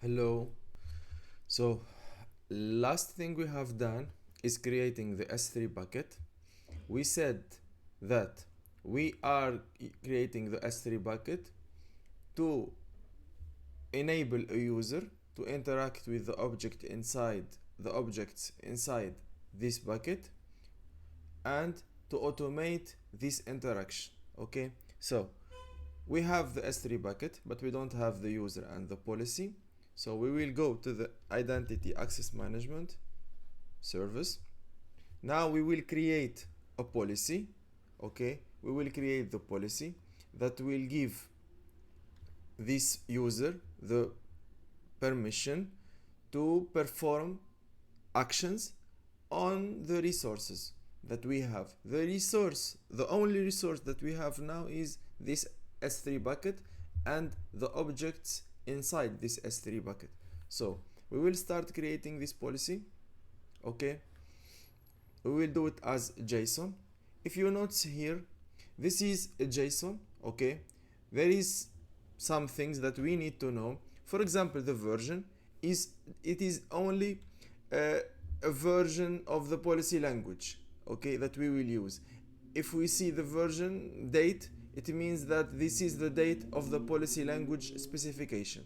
Hello. So, last thing we have done is creating the S3 bucket. We said that we are creating the S3 bucket to enable a user to interact with the objects inside this bucket and to automate this interaction. Okay? So, we have the S3 bucket, but we don't have the user and the policy. So we will go to the identity access management service. Now we will create a policy. Okay, we will create the policy that will give this user the permission to perform actions on the resources that we have. The only resource that we have now is this S3 bucket and the objects inside this S3 bucket. So we will start creating this policy. Okay, we will do it as JSON. If you notice here, this is a JSON. Okay, there is some things that we need to know. For example, the version is only a version of the policy language, okay, that we will use. If we see the version date, it means that this is the date of the policy language specification.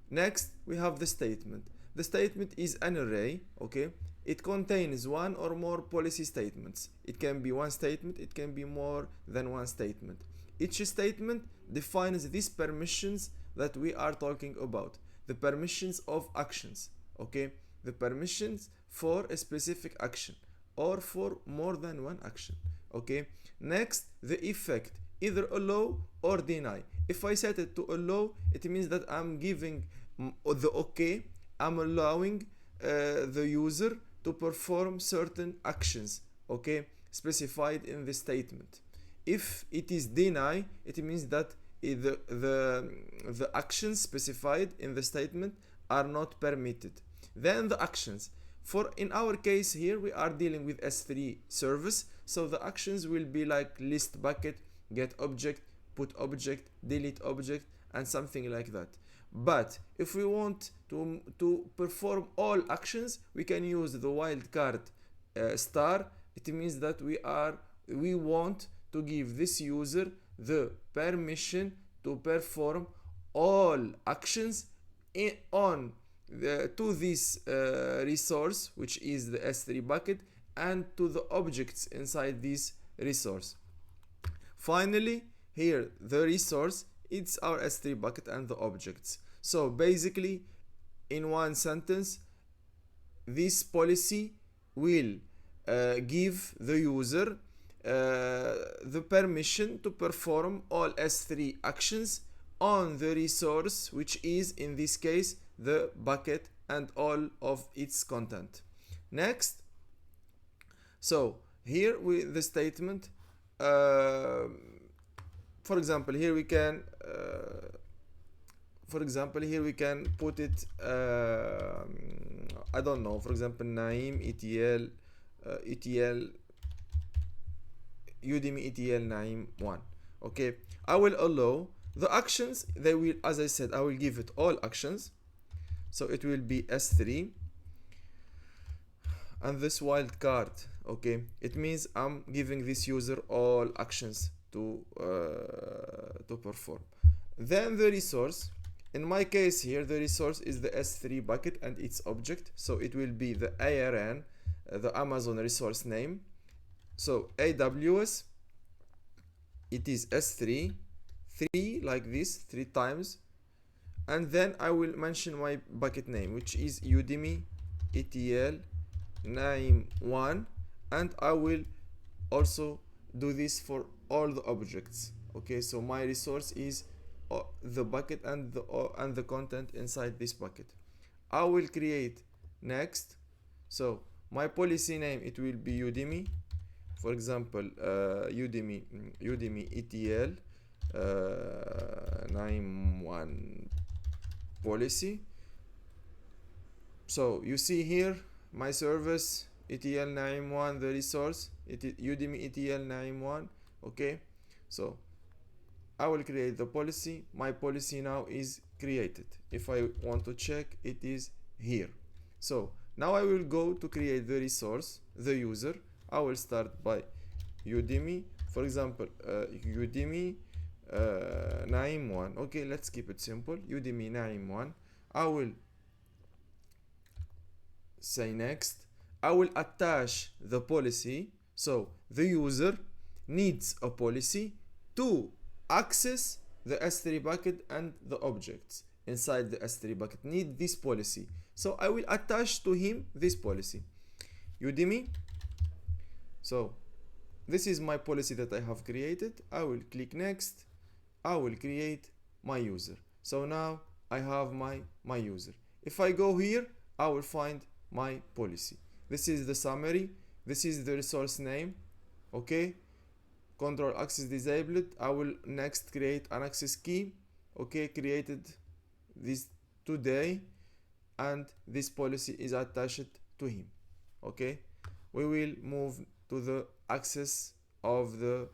Next, we have the statement. The statement is an array, okay. It contains one or more policy statements. It can be one statement, it can be more than one statement. Each statement defines these permissions that we are talking about, the permissions of actions, okay, the permissions for a specific action or for more than one action. Okay, next, the effect, either allow or deny. If I set it to allow, it means that I'm giving the okay, I'm allowing the user to perform certain actions, okay, specified in the statement. If it is deny, it means that the actions specified in the statement are not permitted. Then the actions, for in our case here we are dealing with S3 service, so the actions will be like list bucket, get object, put object, delete object, and something like that. But if we want to perform all actions, we can use the wildcard star. It means that we want to give this user the permission to perform all actions to this resource, which is the S3 bucket, and to the objects inside this resource. Finally, here the resource, it's our S3 bucket and the objects. So basically, in one sentence, this policy will give the user the permission to perform all S3 actions on the resource, which is in this case the bucket and all of its content. Next, so here with the statement, for example, here we can put it, I don't know, for example, Naim ETL Udemy ETL Naim 1. Okay, I will allow the actions. They will, as I said, I will give it all actions, so it will be S3 and this wildcard. Okay, it means I'm giving this user all actions to perform. Then the resource, in my case here, the resource is the S3 bucket and its object, so it will be the ARN, the Amazon resource name. So AWS, it is S3, 3 like this, 3 times, and then I will mention my bucket name, which is Udemy ETL name 1, and I will also do this for all the objects. Okay, so my resource is the bucket and the content inside this bucket. I will create next. So my policy name, it will be Udemy, for example, Udemy ETL 9.1 policy. So you see here my service ETL 9.1, the resource Udemy ETL 9.1. Okay, so I will create the policy. My policy now is created. If I want to check, it is here. So now I will go to create the resource, the user. I will start by Udemy, for example, Udemy Naim 1. Okay, let's keep it simple. Udemy Naim 1. I will say next. I will attach the policy. So the user needs a policy to access the S3 bucket, and the objects inside the S3 bucket need this policy. So I will attach to him this policy. Udemy. So this is my policy that I have created. I will click next. I will create my user. So now I have my user. If I go here, I will find my policy. This is the summary. This is the resource name. Okay, control access disabled. I will next create an access key. Okay, created this today, and this policy is attached to him. Okay, we will move to the access of the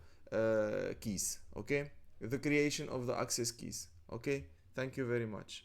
keys. Okay, the creation of the access keys. Okay, thank you very much.